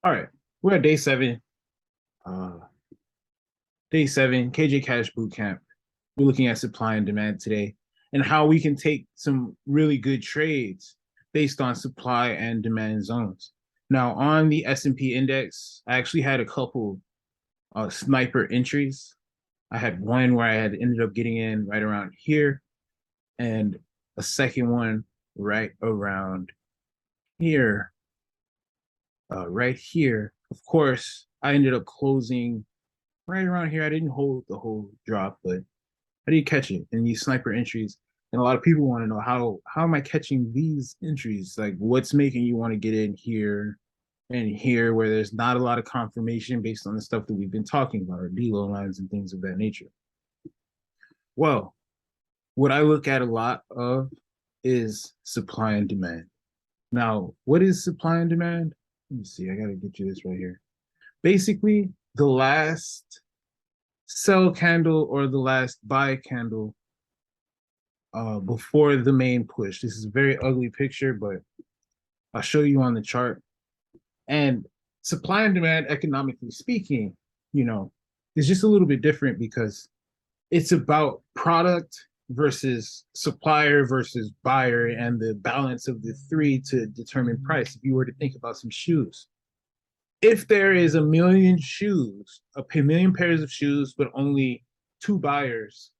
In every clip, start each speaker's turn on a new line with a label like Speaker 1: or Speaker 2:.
Speaker 1: All right, we're at day seven. Day seven, KJ Cash Bootcamp. We're looking at supply and demand today and how we can take some really good trades based on supply and demand zones. Now, on the S&P index, I actually had a couple sniper entries. I had one where I had ended up getting in right around here, and a second one right around here, right here. Of course, I ended up closing right around here. I didn't hold the whole drop, but I did catch it in these sniper entries. And a lot of people want to know how am I catching these entries? Like, what's making you want to get in here and here where there's not a lot of confirmation based on the stuff that we've been talking about, or DLO lines and things of that nature. Well, what I look at a lot of is supply and demand. Now, what is supply and demand? Let me see. I got to get you this right here. Basically, the last sell candle or the last buy candle before the main push. This is a very ugly picture, but I'll show you on the chart. And supply and demand, economically speaking, you know, is just a little bit different because it's about product versus supplier versus buyer and the balance of the three to determine price. If you were to think about some shoes, if there is a million shoes, a million pairs of shoes, but only two buyers,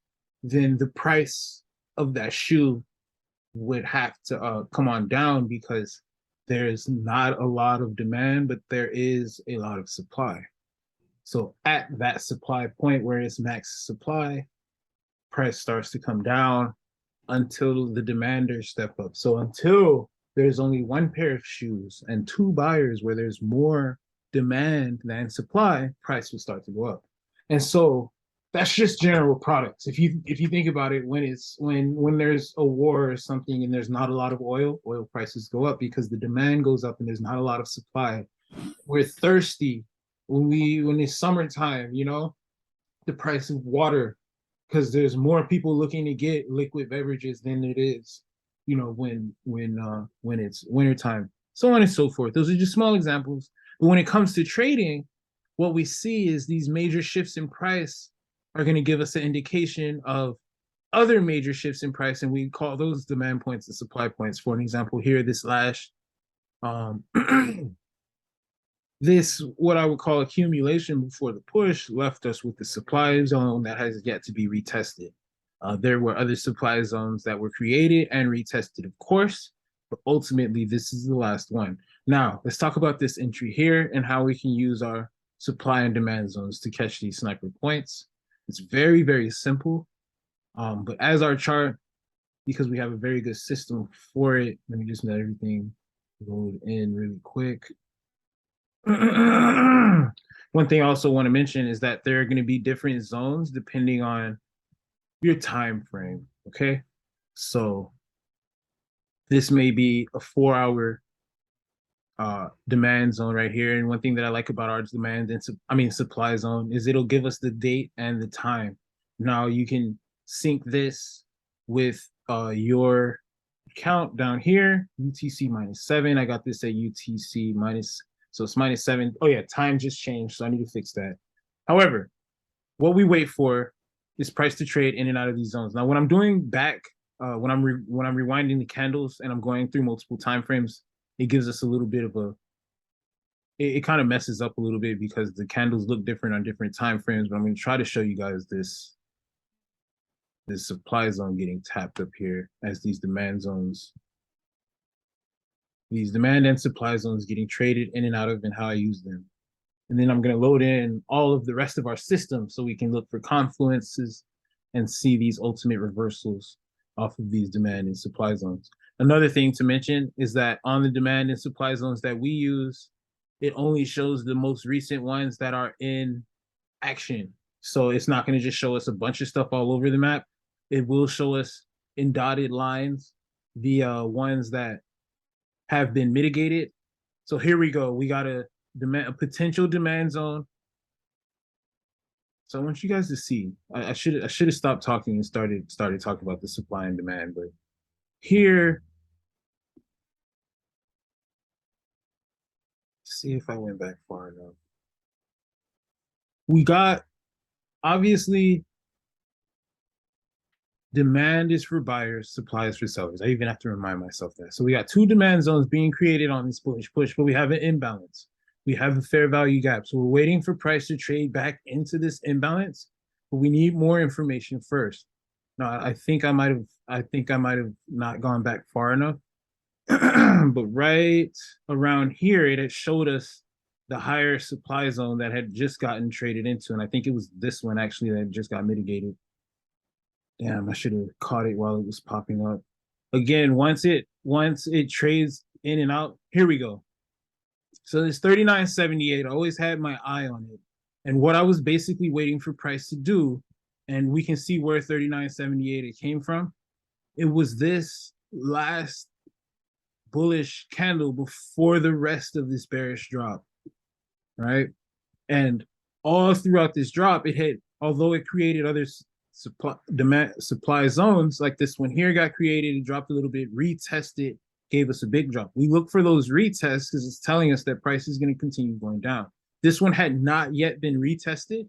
Speaker 1: then the price of that shoe would have to come on down because there's not a lot of demand, but there is a lot of supply. So at that supply point where it's max supply, price starts to come down until the demanders step up. So until there's only one pair of shoes and two buyers where there's more demand than supply, price will start to go up. And so that's just general products. If you think about it, when there's a war or something and there's not a lot of oil prices go up because the demand goes up and there's not a lot of supply. We're thirsty when it's summertime, the price of water, because there's more people looking to get liquid beverages than it is, when it's wintertime, so on and so forth. Those are just small examples. But when it comes to trading, what we see is these major shifts in price are going to give us an indication of other major shifts in price, and we call those demand points and supply points. For an example, here, this last this, what I would call accumulation before the push, left us with the supply zone that has yet to be retested. There were other supply zones that were created and retested, of course, but ultimately this is the last one. Now, let's talk about this entry here and how we can use our supply and demand zones to catch these sniper points. It's very, very simple. But as our chart, because we have a very good system for it, let me just let everything load in really quick. One thing I also want to mention is that there are going to be different zones depending on your time frame. Okay, so this may be a 4-hour demand zone right here, and one thing that I like about our demand and supply zone is it'll give us the date and the time. Now you can sync this with your count down here, UTC -7. I got this at UTC minus. So it's -7. Oh yeah, time just changed, so I need to fix that. However, what we wait for is price to trade in and out of these zones. Now, when I'm doing back, when I'm rewinding the candles and I'm going through multiple time frames, it gives us a little bit of it kind of messes up a little bit because the candles look different on different time frames. But I'm going to try to show you guys this supply zone getting tapped up here as these demand and supply zones getting traded in and out of, and how I use them. And then I'm going to load in all of the rest of our system so we can look for confluences and see these ultimate reversals off of these demand and supply zones. Another thing to mention is that on the demand and supply zones that we use, it only shows the most recent ones that are in action. So it's not going to just show us a bunch of stuff all over the map. It will show us in dotted lines the ones that have been mitigated. So here we go. We got a potential demand zone. So I want you guys to see. I should have stopped talking and started talking about the supply and demand. But here see if I went back far enough. We got, obviously, demand is for buyers, supply is for sellers. I even have to remind myself that. So we got two demand zones being created on this bullish push, but we have an imbalance. We have a fair value gap. So we're waiting for price to trade back into this imbalance, but we need more information first. Now, I think I might have not gone back far enough. But right around here, it had showed us the higher supply zone that had just gotten traded into. And I think it was this one actually that just got mitigated. Damn, I should have caught it while it was popping up. Again, once it trades in and out, here we go. So this 39.78, I always had my eye on it. And what I was basically waiting for price to do, and we can see where 39.78 it came from. It was this last bullish candle before the rest of this bearish drop, right? And all throughout this drop, it had, although it created other supply zones, like this one here got created, it dropped a little bit, retested, gave us a big drop. We look for those retests because it's telling us that price is going to continue going down. This one had not yet been retested.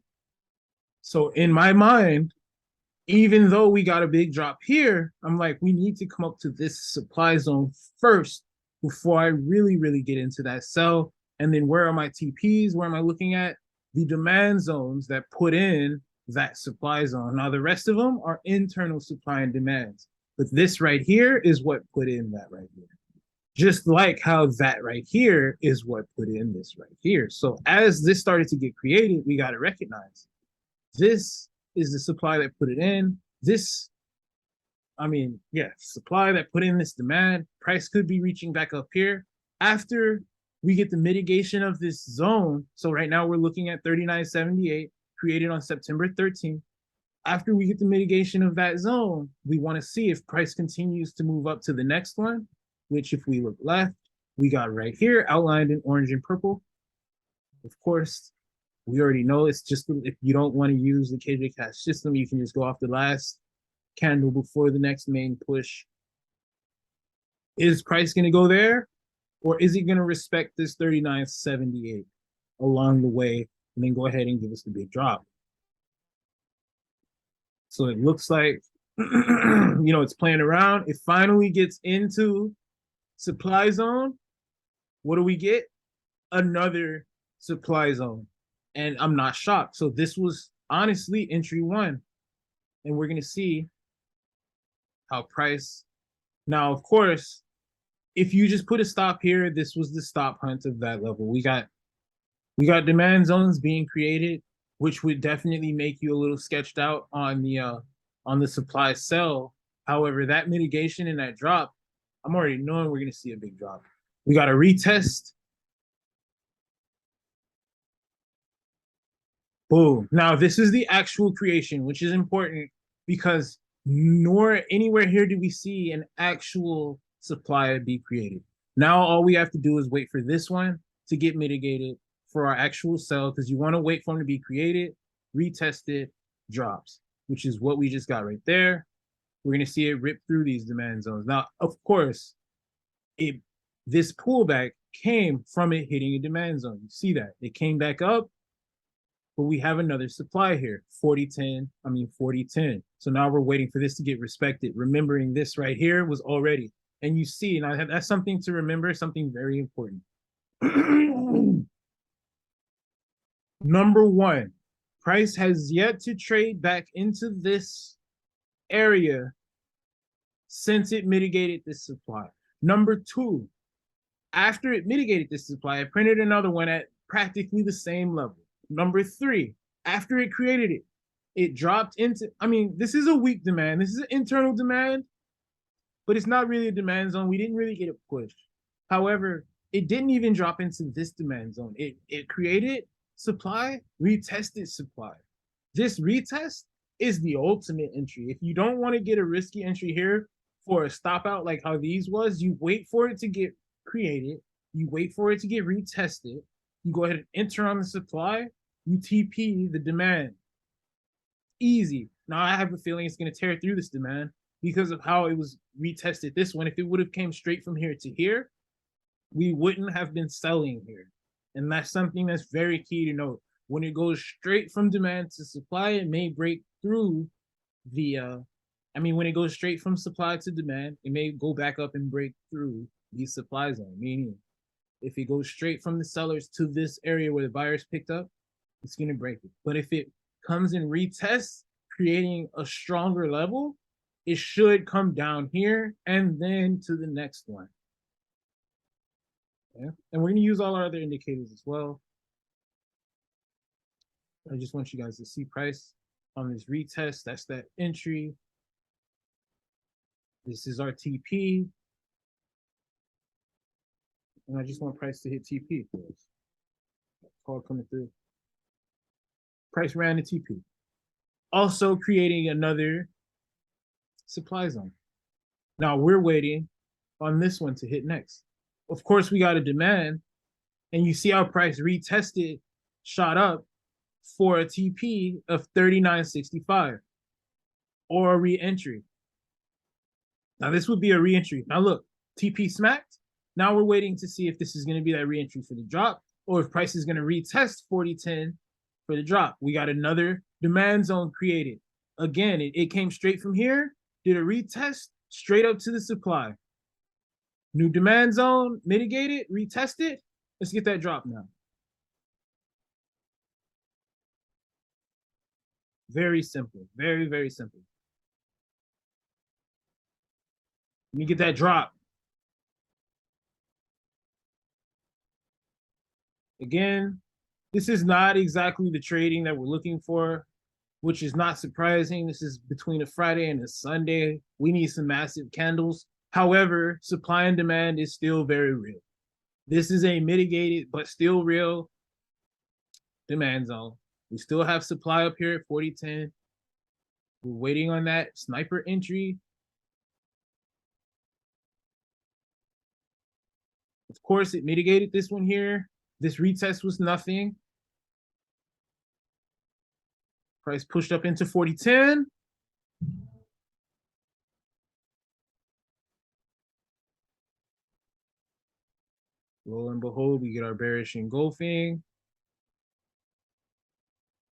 Speaker 1: So in my mind, even though we got a big drop here, I'm like, we need to come up to this supply zone first before I really get into that sell. And then where are my TPs? Where am I looking at? The demand zones that put in that supply zone. Now, the rest of them are internal supply and demands. But this right here is what put in that right here. Just like how that right here is what put in this right here. So as this started to get created, we got to recognize this is the supply that put it in. This, supply that put in this demand. Price could be reaching back up here after we get the mitigation of this zone. So right now we're looking at 39.78 created on September 13th. After we get the mitigation of that zone, we want to see if price continues to move up to the next one, which if we look left, we got right here outlined in orange and purple. Of course, we already know it's just, if you don't want to use the KJ Cash system, you can just go off the last candle before the next main push. Is price going to go there? Or is it going to respect this 39.78 along the way and then go ahead and give us the big drop? So it looks like, it's playing around. It finally gets into supply zone. What do we get? Another supply zone. And I'm not shocked. So this was honestly entry one. And we're going to see how price. Now, of course, if you just put a stop here, this was the stop hunt of that level. We got demand zones being created, which would definitely make you a little sketched out on the supply sell. However, that mitigation and that drop, I'm already knowing we're going to see a big drop. We got a retest. Boom. Now, this is the actual creation, which is important because nor anywhere here do we see an actual supply be created. Now, all we have to do is wait for this one to get mitigated for our actual sell, because you want to wait for them to be created, retested, drops, which is what we just got right there. We're going to see it rip through these demand zones. Now, of course, this pullback came from it hitting a demand zone. You see that? It came back up, but we have another supply here, 40.10. So now we're waiting for this to get respected, remembering this right here was already. And you see, now that's something to remember, something very important. Number one, price has yet to trade back into this area since it mitigated this supply. Number two, after it mitigated this supply, I printed another one at practically the same level. Number three, after it created it, it dropped into, this is a weak demand. This is an internal demand, but it's not really a demand zone. We didn't really get it pushed. However, it didn't even drop into this demand zone. It created supply, retested supply. This retest is the ultimate entry. If you don't want to get a risky entry here for a stop out like how these was, you wait for it to get created, you wait for it to get retested, you go ahead and enter on the supply, you TP the demand. Easy. Now I have a feeling it's going to tear through this demand because of how it was retested this one. If it would have came straight from here to here, we wouldn't have been selling here. And that's something that's very key to note. When it goes straight from demand to supply, it may break through the when it goes straight from supply to demand, it may go back up and break through the supply zone. Meaning, if it goes straight from the sellers to this area where the buyers picked up, it's going to break it. But if it comes and retests, creating a stronger level, it should come down here and then to the next one. Yeah. And we're going to use all our other indicators as well. I just want you guys to see price on this retest. That's that entry. This is our TP. And I just want price to hit TP for us. Call coming through. Price ran the TP. Also creating another supply zone. Now we're waiting on this one to hit next. Of course, we got a demand, and you see how price retested, shot up for a TP of 39.65 or a re-entry. Now this would be a re-entry. Now look, TP smacked. Now we're waiting to see if this is going to be that re-entry for the drop, or if price is going to retest 40.10 for the drop. We got another demand zone created. Again, it came straight from here, did a retest straight up to the supply. New demand zone, mitigated, retested. Let's get that drop now. Very simple. Very, very simple. Let me get that drop. Again, this is not exactly the trading that we're looking for, which is not surprising. This is between a Friday and a Sunday. We need some massive candles. However, supply and demand is still very real. This is a mitigated but still real demand zone. We still have supply up here at 40.10. We're waiting on that sniper entry. Of course, it mitigated this one here. This retest was nothing. Price pushed up into 40.10. Lo and behold, we get our bearish engulfing.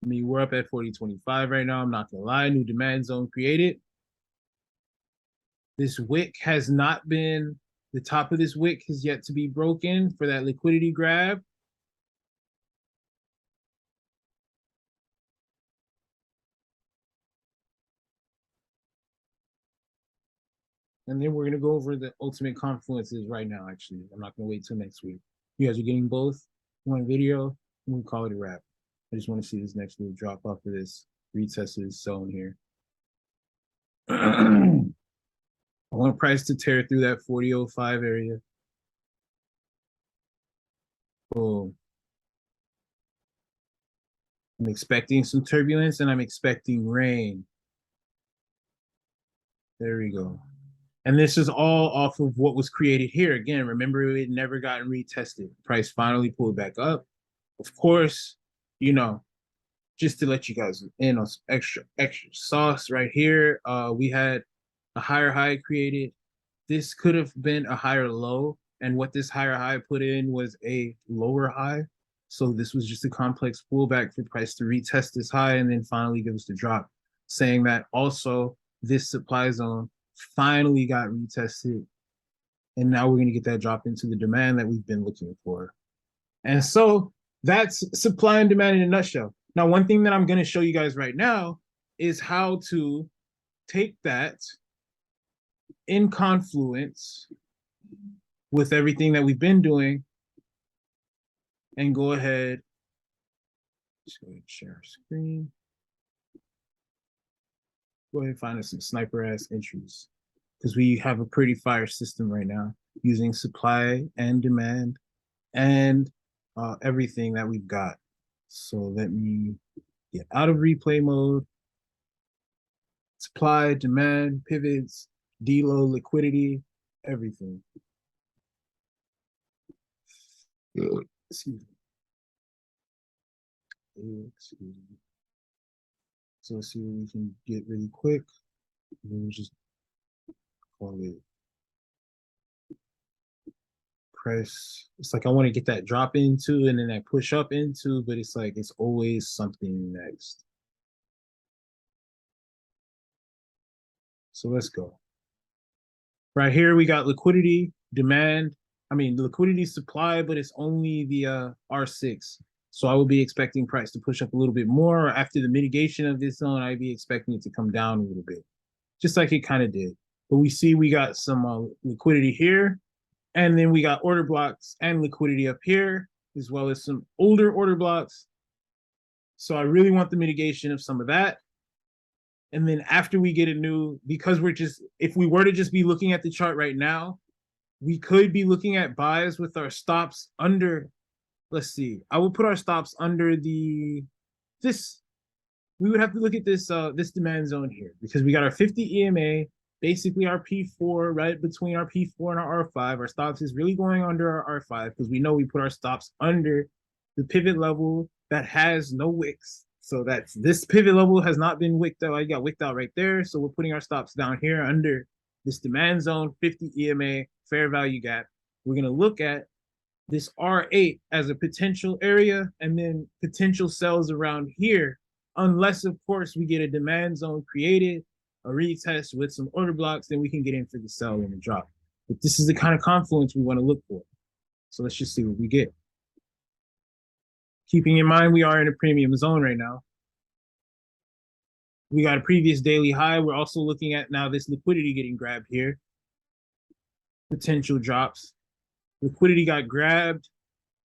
Speaker 1: I mean, we're up at 40.25 right now. I'm not gonna lie. New demand zone created. This wick has not been, the top of this wick has yet to be broken for that liquidity grab. And then we're gonna go over the ultimate confluences right now, actually. I'm not gonna wait till next week. You guys are getting both one video, and we call it a wrap. I just want to see this next little drop off of this retested zone here. I want price to tear through that 40.05 area. Boom. I'm expecting some turbulence and I'm expecting rain. There we go. And this is all off of what was created here. Again, remember, it never gotten retested. Price finally pulled back up. Of course, you know, just to let you guys in on some extra sauce right here. We had a higher high created. This could have been a higher low, and what this higher high put in was a lower high. So this was just a complex pullback for price to retest this high and then finally give us the drop. Saying that also this supply zone finally got retested, and now we're going to get that drop into the demand that we've been looking for. And so that's supply and demand in a nutshell. Now, one thing that I'm going to show you guys right now is how to take that in confluence with everything that we've been doing and go ahead. Just go ahead and share our screen. Go ahead and find us some sniper ass entries because we have a pretty fire system right now using supply and demand and everything that we've got. So let me get out of replay mode. Supply, demand, pivots, delo, liquidity, everything. Excuse me. So let's see what we can get really quick. We'll just call it Price, it's like I want to get that drop into and then that push up into, but it's like it's always something next. So let's go. Right here we got liquidity, demand. I mean, the liquidity supply, but it's only the R6. So I would be expecting price to push up a little bit more. After the mitigation of this zone, I'd be expecting it to come down a little bit, just like it kind of did. But we see we got some liquidity here, and then we got order blocks and liquidity up here, as well as some older order blocks. So I really want the mitigation of some of that. And then after we get a new, because we're just, if we were to just be looking at the chart right now, we could be looking at buys with our stops under, let's see, I will put our stops under this, we would have to look at this demand zone here, because we got our 50 EMA, basically our P4 right between our P4 and our R5. Our stops is really going under our R5 because we know we put our stops under the pivot level that has no wicks. So that's, this pivot level has not been wicked out. I got wicked out right there. So we're putting our stops down here under this demand zone, 50 EMA, fair value gap. We're going to look at this R8 as a potential area and then potential sells around here, unless, of course, we get a demand zone created, a retest with some order blocks, then we can get in for the sell and the drop. But this is the kind of confluence we want to look for. So let's just see what we get. Keeping in mind we are in a premium zone right now. We got a previous daily high. We're also looking at now this liquidity getting grabbed here. Potential drops. Liquidity got grabbed.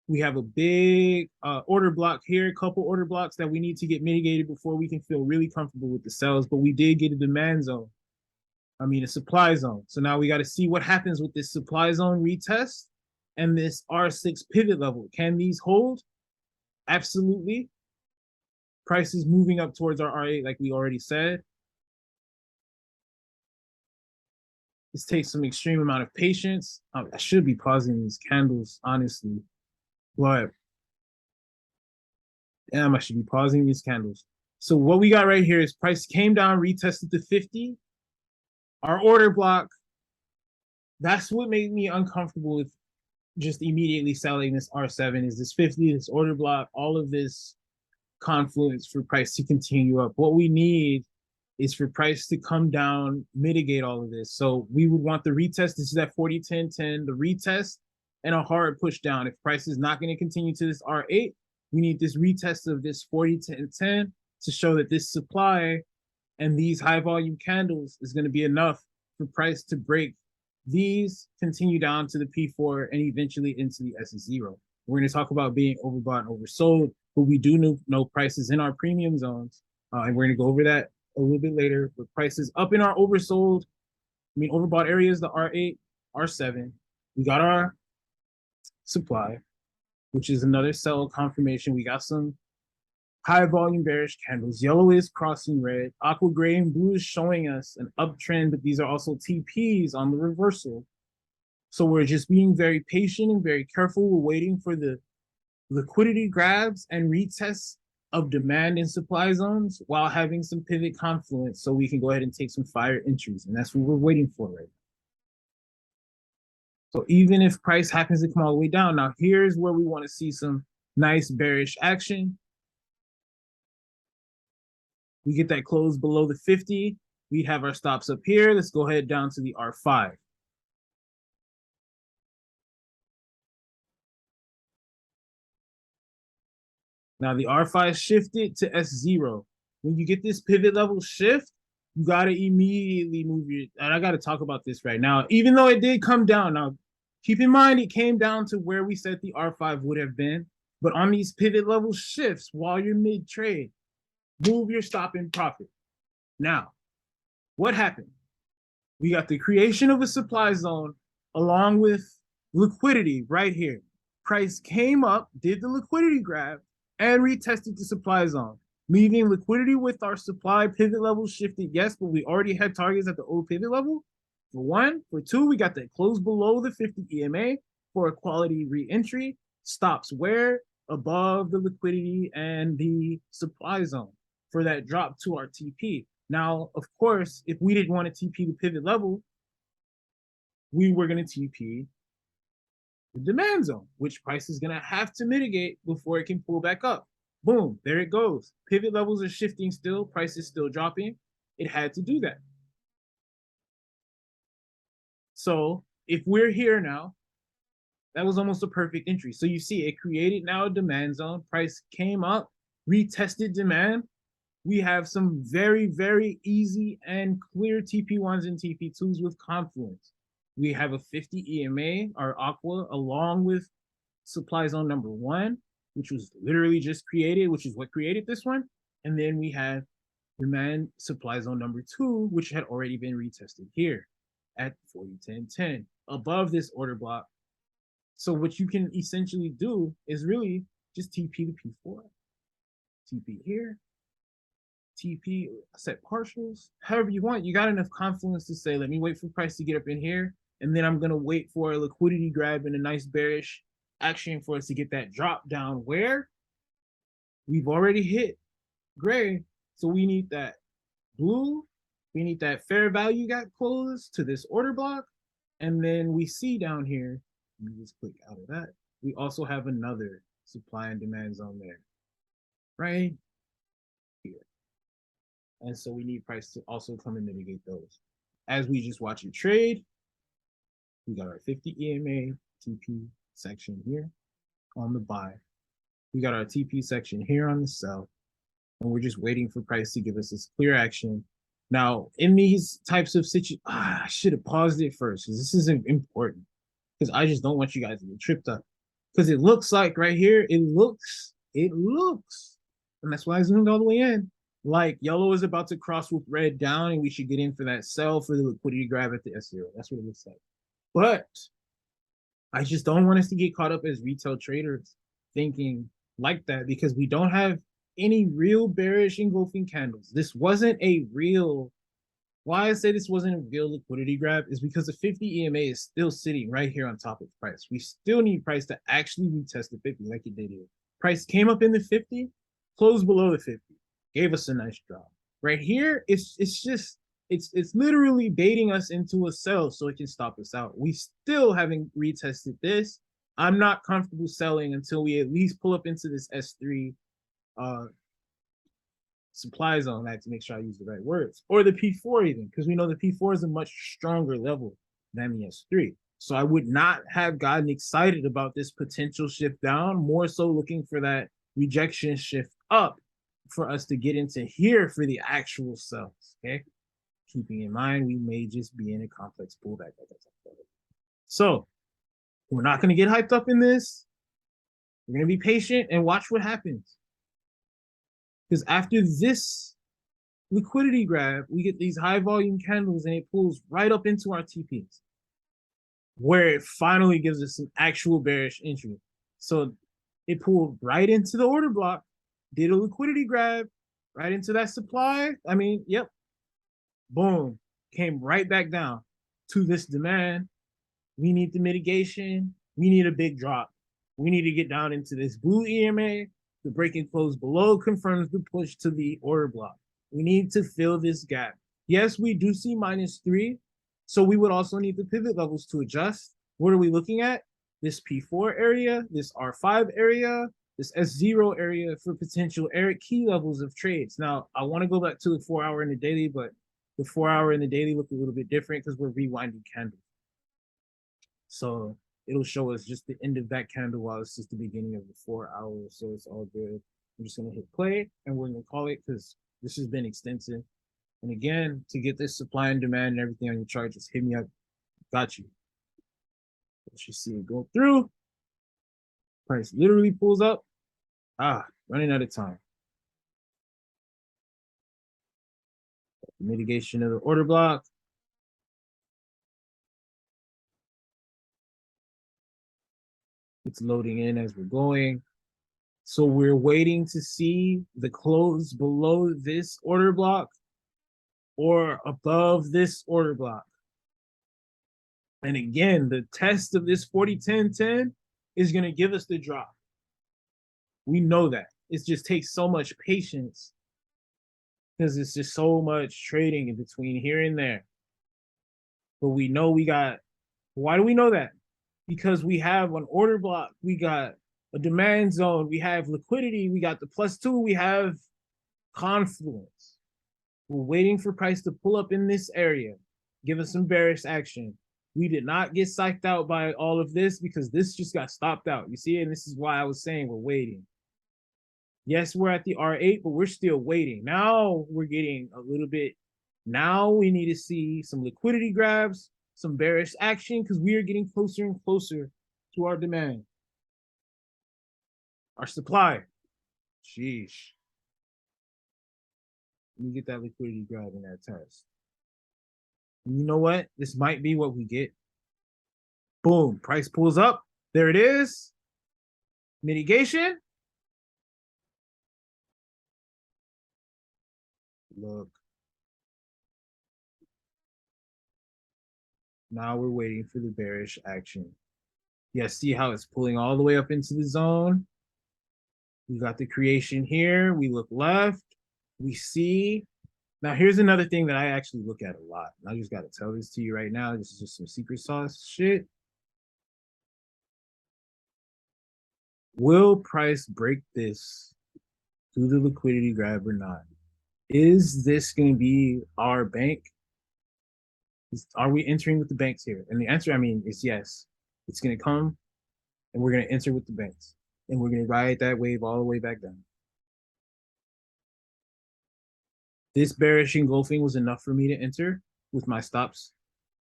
Speaker 1: We have a big order block here, a couple order blocks that we need to get mitigated before we can feel really comfortable with the sells. But we did get a demand zone. I mean, a supply zone. So now we got to see what happens with this supply zone retest and this R6 pivot level. Can these hold? Absolutely. Price is moving up towards our R8, like we already said. This takes some extreme amount of patience. I should be pausing these candles, honestly. But damn, I should be pausing these candles. So what we got right here is price came down, retested to 50. Our order block, that's what made me uncomfortable with just immediately selling this R7 is this 50, this order block, all of this confluence for price to continue up. What we need is for price to come down, mitigate all of this. So we would want the retest. This is that 40, 10, 10, the retest and a hard push down. If price is not going to continue to this R8, we need this retest of this 40, 10, 10 to show that this supply and these high volume candles is going to be enough for price to break these, continue down to the P4 and eventually into the S0. We're going to talk about being overbought and oversold, but we do know prices in our premium zones. And we're going to go over that a little bit later. But prices up in our oversold, overbought areas, the R8, R7. We got our supply, which is another sell confirmation. We got some high volume bearish candles. Yellow is crossing red. Aqua gray and blue is showing us an uptrend, but these are also TPs on the reversal. So we're just being very patient and very careful. We're waiting for the liquidity grabs and retests of demand and supply zones while having some pivot confluence so we can go ahead and take some fire entries. And that's what we're waiting for right now. So even if price happens to come all the way down, now here's where we want to see some nice bearish action. We get that close below the 50. We have our stops up here. Let's go ahead down to the R5. Now the R5 shifted to S0. When you get this pivot level shift, you got to immediately move your, and I got to talk about this right now, even though it did come down. Now, keep in mind, it came down to where we said the R5 would have been, but on these pivot level shifts, while you're mid-trade, move your stop in profit. Now, what happened? We got the creation of a supply zone along with liquidity right here. Price came up, did the liquidity grab, and retested the supply zone, leaving liquidity with our supply pivot level shifted. Yes, but we already had targets at the old pivot level. For one. For two, we got that close below the 50 EMA for a quality re-entry. Stops where? Above the liquidity and the supply zone for that drop to our TP. Now, of course, if we didn't want to TP the pivot level, we were going to TP the demand zone, which price is going to have to mitigate before it can pull back up. Boom, there it goes. Pivot levels are shifting still, price is still dropping. It had to do that. So if we're here now, that was almost a perfect entry. So you see it created now a demand zone. Price came up, retested demand. We have some very, very easy and clear TP1s and TP2s with confluence. We have a 50 EMA, our aqua, along with supply zone number 1, which was literally just created, which is what created this one. And then we have demand supply zone number 2, which had already been retested here at 40-10-10 above this order block. So what you can essentially do is really just TP to P4, TP here, TP, set partials, however you want. You got enough confluence to say, let me wait for price to get up in here, and then I'm going to wait for a liquidity grab and a nice bearish action for us to get that drop down where we've already hit gray. So we need that blue, we need that fair value gap close to this order block, and then we see down here, let me just click out of that, we also have another supply and demand zone there, right here. And so we need price to also come and mitigate those. As we just watch it trade, we got our 50 EMA TP section here on the buy. We got our TP section here on the sell. And we're just waiting for price to give us this clear action. Now, in these types of situations, I should have paused it first because this is important. Because I just don't want you guys to get tripped up. Because it looks like right here, it looks, and that's why I zoomed all the way in, like yellow is about to cross with red down, and we should get in for that sell for the liquidity grab at the S0. That's what it looks like. But I just don't want us to get caught up as retail traders thinking like that, because we don't have any real bearish engulfing candles. This wasn't a real, why I say this wasn't a real liquidity grab is because the 50 EMA is still sitting right here on top of price. We still need price to actually retest the 50 like it did here. Price came up in the 50, closed below the 50, gave us a nice drop. Right here, it's literally baiting us into a sell so it can stop us out. We still haven't retested this. I'm not comfortable selling until we at least pull up into this S3 supply zone. I had to make sure I use the right words, or the P4 even, because we know the P4 is a much stronger level than the S3. So I would not have gotten excited about this potential shift down, more so looking for that rejection shift up for us to get into here for the actual sells. Okay, keeping in mind we may just be in a complex pullback. So we're not going to get hyped up in this. We're going to be patient and watch what happens. Because after this liquidity grab, we get these high volume candles and it pulls right up into our TPs, where it finally gives us an actual bearish entry. So it pulled right into the order block, did a liquidity grab, right into that supply. I mean, yep. Boom. Came right back down to this demand. We need the mitigation. We need a big drop. We need to get down into this blue EMA. The break and close below confirms the push to the order block. We need to fill this gap. Yes, we do see -3. So we would also need the pivot levels to adjust. What are we looking at? This P4 area, this R5 area, this S0 area for potential key levels of trades. Now, I want to go back to the 4 hour and the daily, but the 4 hour and the daily look a little bit different because we're rewinding candles. So it'll show us just the end of that candle while it's just the beginning of the 4 hours. So it's all good. I'm just going to hit play and we're going to call it because this has been extensive. And again, to get this supply and demand and everything on your chart, just hit me up. Got you. Let's just see it go through. Price literally pulls up. Running out of time. Mitigation of the order block. It's loading in as we're going. So we're waiting to see the close below this order block or above this order block. And again, the test of this 40-10-10 is going to give us the drop. We know that. It just takes so much patience because it's just so much trading in between here and there. But we know we got, why do we know that? because we have an order block, we got a demand zone, we have liquidity, we got the +2, we have confluence. We're waiting for price to pull up in this area, give us some bearish action. We did not get psyched out by all of this because this just got stopped out. You see, and this is why I was saying we're waiting. Yes, we're at the R8, but we're still waiting. Now we're getting a little bit. Now we need to see some liquidity grabs, some bearish action, because we are getting closer and closer to our demand. Our supply. Sheesh. Let me get that liquidity grab in that test. And you know what? This might be what we get. Boom. Price pulls up. There it is. Mitigation. Look. Now we're waiting for the bearish action. Yeah, see how it's pulling all the way up into the zone? We got the creation here. We look left. We see. Now, here's another thing that I actually look at a lot. I just got to tell this to you right now. This is just some secret sauce shit. Will price break this through the liquidity grab or not? Is this going to be our bank? Are we entering with the banks here? And the answer, I mean, is yes. It's going to come, and we're going to enter with the banks. And we're going to ride that wave all the way back down. This bearish engulfing was enough for me to enter with my stops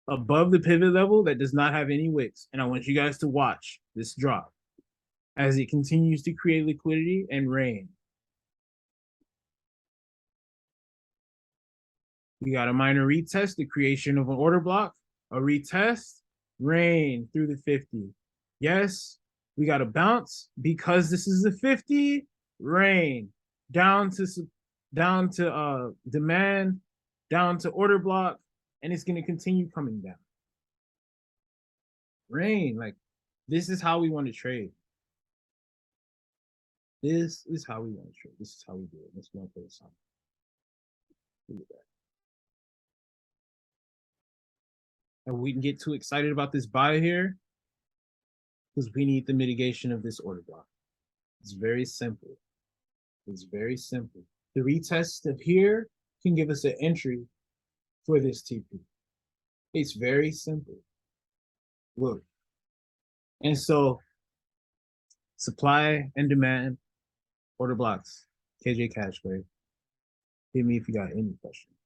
Speaker 1: above the pivot level that does not have any wicks. And I want you guys to watch this drop as it continues to create liquidity and rain. We got a minor retest, the creation of an order block, a retest, rain through the 50. Yes, we got a bounce because this is the 50, rain down to demand, down to order block, and it's going to continue coming down. Rain, like this is how we want to trade. This is how we want to trade. This is how we do it. Let's go for this on. Look at that. And we can get too excited about this buy here because we need the mitigation of this order block. It's very simple. It's very simple. The retest of here can give us an entry for this TP. It's very simple. Look. And so supply and demand, order blocks, KJ Cashway. Hit me if you got any questions.